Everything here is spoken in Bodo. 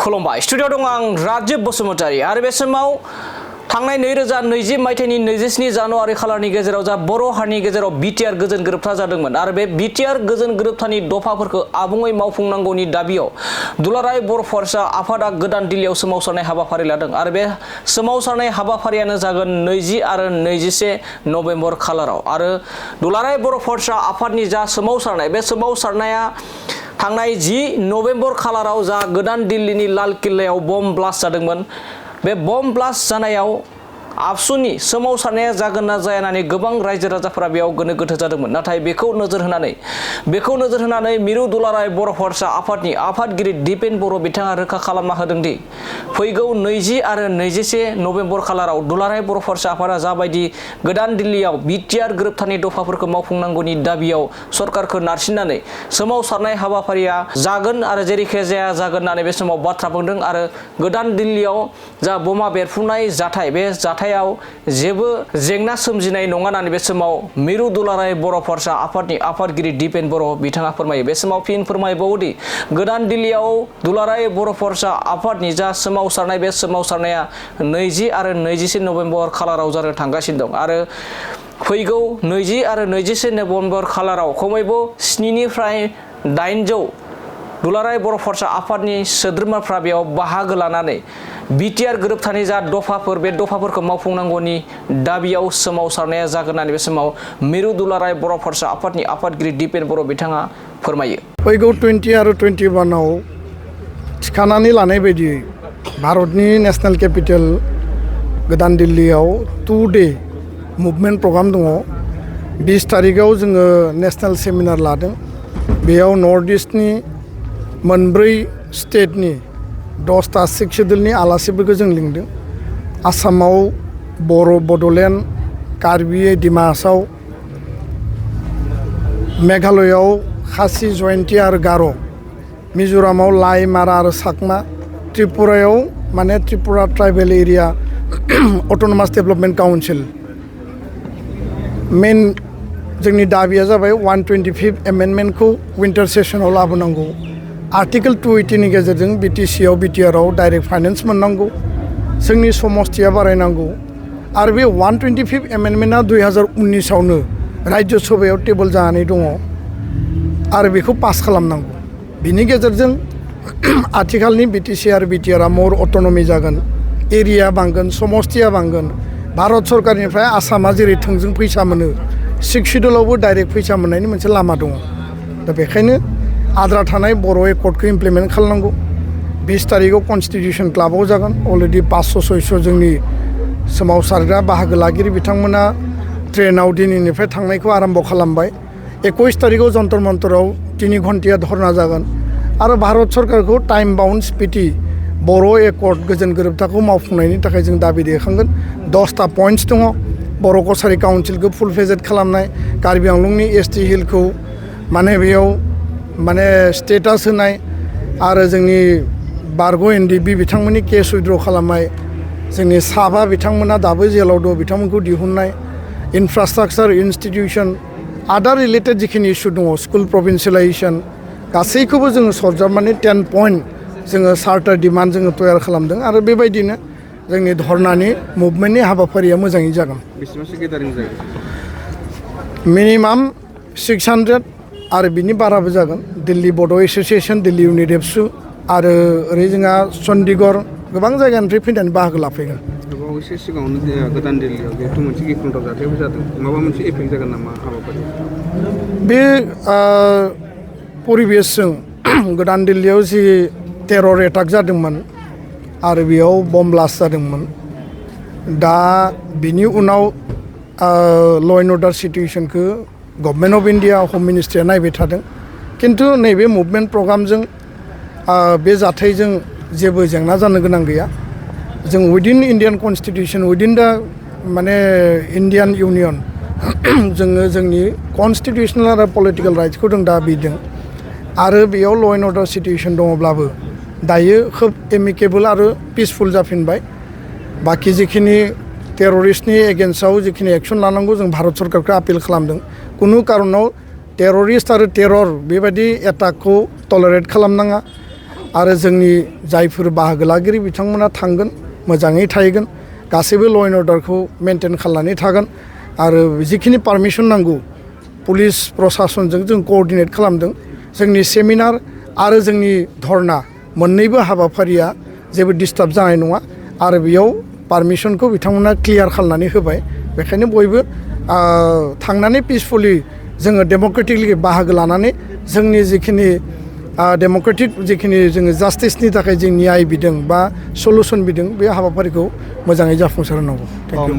खुलुमबाय स्टुडिअ दं आं राजीब बसुमतारी आरो बे समाव थांनाय 2020 मायथाइनि 27 जानुवारि खालारनि गेजेराव जा बर' हारिनि गेजेराव बिटिआर गोजोन गोरोबथा जादोंमोन आरो बे बिटिआर गोजोन गोरोबथानि दफाफोरखौ आबुङै मावफुंनांगौनि दाबियाव दुलाराय बर' फरायसा आफादा गोदान दिल्लीयाव सोमावसारनाय हाबाफारि लादों आरो बे सोमावसारनाय हाबाफारियानो जागोन 20 आरो 21 नभेम्बर खालाराव आरो दुलाराय बर' फरायसा आफादनि जा सोमावसारनाय बे सोमावसारनाया थांनाय 10 नभेम्बर खालाराव जा गोदान दिल्लीनि लाल किल्लायाव बम ब्लास्ट जादोंमोन बे बम ब्लास्ट जानायाव आबसुनि सोमावसारनाया जागोन ना जाया होननानै गोबां रायजो राजाफोरा बेयाव गोनो गोथो जादोंमोन नाथाय बेखौ नोजोर होनानै मिरु दुलाराय बर' फरायसा आफादनि आफादगिरि दिपेन बर' बिथाङा रोखा खालामना होदों दि फैगौ 20 आरो 21 नभेम्बर खालाराव दुलाराय बर' फरायसा आफादा जाबायदि गोदान दिल्लीयाव बिटिआर गोरोबथानि दफाफोरखौ मावफुंनांगौनि दाबियाव सरकारखौ नारसिननानै सोमावसारनाय हाबाफारिया जागोन आरो जेरैखि जाया जागोन होननानै बे समाव बाथ्रा बुंदों आरो गोदान दिल्लीयाव जा बमा बेरफ्रुनाय जाथाय बे जाथायाव जेबो जेंना सोमजिनाय नङा होननानै बे समाव मिरु दुलाराय बर' फरायसा आफादनि आफादगिरि दिपेन बर' बिथाङा फोरमायो बे समाव फिन फोरमायबावोदि गोदान दिल्लीयाव दुलाराय बर' फरायसा आफादनि जा सोमावसारनाय बे सोमावसारनाया 20 आरो 21 नभेम्बर खालाराव जानो थांगासिनो दं आरो फैगौ 20 आरो 21 नभेम्बर खालाराव खमैबो 7 निफ्राय 800 दुलाराय बर' फरायसा आफादनि सोद्रोमाफ्रा बेयाव बाहागो लानानै बिटिआर गोरोबथानि जा दफाफोर बे दफाफोरखौ मावफुंनांगौनि दाबियाव सोमावसारनाया जागोन होननानै बे समाव मिरु दुलाराय बर' फरायसा आफादनि आफादगिरि दिपेन बर' बिथाङा फोरमायो। फैगौ 20 आरो 21आव थिखानानै लानाय बायदियै भारतनि नेशनेल केपिटेल गोदान दिल्लीयाव 2 डे मुभमेन्ट प्रग्राम दङ 20 तारिखआव जोङो नेशनेल सेमिनार लादों बेयाव नर्थ इस्टनि मोनब्रै स्टेटनि 10टा सिख शेड्युलनि आलासिफोरखौ जों लिंदों आसामाव बर' बड'लेण्ड कार्बि डिमासाव मेघालयआव खासि जयन्ती आरो गार' मिज'रामाव लाई मारा आरो साकमा त्रिपुरायाव माने Tripura tribal area autonomous development council मेन जोंनि दाबिया जाबाय 125 एमेन्डमेन्टखौ विन्टार सेसनाव लाबोनांगौ आर्टिकेल 280 नि गेजेरजों बिटिसिआव बिटिआरआव डाइरेक्ट फाइनेन्स मोननांगौ जोंनि समस्थिया बारायनांगौ आरो बे 125 एमेन्डमेन्टआ 2019आवनो राज्य सभायाव टेबोल जानानै दङ आरो बेखौ पास खालामनांगौ बिनि गेजेरजों आथिखालनि बिटिसि आरो बिटिआरआ मर अट'नमि जागोन एरिया बांगोन समस्थिया बांगोन भारत सरकारनिफ्राय आसामा जेरै थोंजों फैसा मोनो 6 शेड्युलावबो डाइरेक्ट फैसा मोननायनि मोनसे लामा दङ दा बेखायनो आद्रा थानाय बर' एकर्डखौ इमप्लिमेन्ट खालामनांगौ 20 तारिखआव कन्स्टिटिउसन क्लाबाव जागोन अलरेडि 500-600 जोंनि सोमावसारग्रा बाहागो लागिरि बिथांमोना ट्रेनाव दिनैनिफ्राय थांनायखौ आरम्भ खालामबाय 21 तारिखआव जन्तर मन्तराव 3 घन्टिया धरना जागोन आरो भारत सरकारखौ टाइम बाउन्ड स्पिति बर' एकर्ड गोजोन गोरोबथाखौ मावफुंनायनि थाखाय जों दाबि दैखांगोन 10टा पइन्ट्स दङ बर' कसारि काउन्सिलखौ फुल फेजेड खालामनाय कार्बि आंलंनि एसटि हिलखौ माने बेयाव माने स्टेटास होनाय आरो जोंनि बारग' एनडिबि बिथांमोननि केस उइद्र' खालामनाय जोंनि साबा बिथांमोना दाबो जेलाव दं बिथांमोनखौ दिहुननाय इनफ्रास्ट्राक्चार इनस्टिटिउसन आदार रिलेटेड जिखिनि इस्यु दङ स्कुल प्रभिन्सियेलाइजेसन गासैखौबो जोङो सरजाबनानै 10 पइन्ट जोङो चार्टार डिमान्ड जोङो तयार खालामदों आरो बेबायदिनो जोंनि धर्नानि मुभमेन्टनि हाबाफारिया मोजाङै जागोन बेसेबांसो गेदारिं जागोन मिनिमाम 600 आरो बिनि बाराबो जागोन दिल्ली बड' एस'सियेसन दिल्ली इउनिट एबसु आरो ओरै जोंहा चन्डीगढ़ गोबां जायगानिफ्राय फैनानै बाहागो लाफैगोन बावैसो सिगाङावनो गोदान दिल्लीयाव जिहेतु मोनसे गिख्रंथाव जाथायबो जादों माबा मोनसे एफेक्ट जागोन नामा हाबाफारि बे परिबेसजों गोदान दिल्लीयाव जि टेरर एटाक जादोंमोन आरो बेयाव बम ब्लास्ट जादोंमोन दा बिनि उनाव ल' एन्ड अर्डार सिटुएसनखौ गभर्नमेन्ट अफ इन्डिया हम मिनिस्ट्रिया नायबाय थादों किन्तु नैबे मुभमेन्ट प्रग्रामजों बे जाथायजों जेबो जेंना जानो गोनां गैया जों उइदिन इण्डियान कनस्टिटिउसन उइदिन दा माने इण्डियान इउनियन जोङो जोंनि कनस्टिटिउसनेल आरो पलिटिकेल राइट्सखौ जों दाबिदों आरो बेयाव ल' एन्ड अर्डार सिटुएसन दङब्लाबो दायो खोब एमिकेबल आरो पिसफुल जाफिनबाय बाखि जिखिनि टेररिस्टनि एगेन्स्टआव जिखिनि एक्सन लानांगौ जों भारत सरकारखौ आपिल खालामदों कुनु कारनाव टेररिस्ट आरो टेरर बेबायदि एटाकखौ टलारेट खालामनाङा आरो जोंनि जायफोर बाहागो लागिरि बिथांमोना थांगोन मोजाङै थाहैगोन गासैबो ल' एन्ड अर्डारखौ मेनटेन खालामनानै थागोन आरो जिखिनि पारमिसन नांगौ पुलिस प्रसासनजों जों कअर्डिनेट खालामदों जोंनि सेमिनार आरो जोंनि धर्ना मोननैबो हाबाफारिया जेबो डिस्टार्ब जानाय नङा आरो बेयाव पारमिसनखौ बिथांमोना क्लियार खालामनानै होबाय बेखायनो बयबो थांनानै पिसफुलि जोङो डेम'क्रेटिकलि बाहागो लानानै जोंनि जिखिनि डेम'क्रेटिक जिखिनि जोङो जास्टिसनि थाखाय जों न्याय बिदों बा सलुसन बिदों बे हाबाफारिखौ मोजाङै जाफुंसार होनांगौ। Thank you.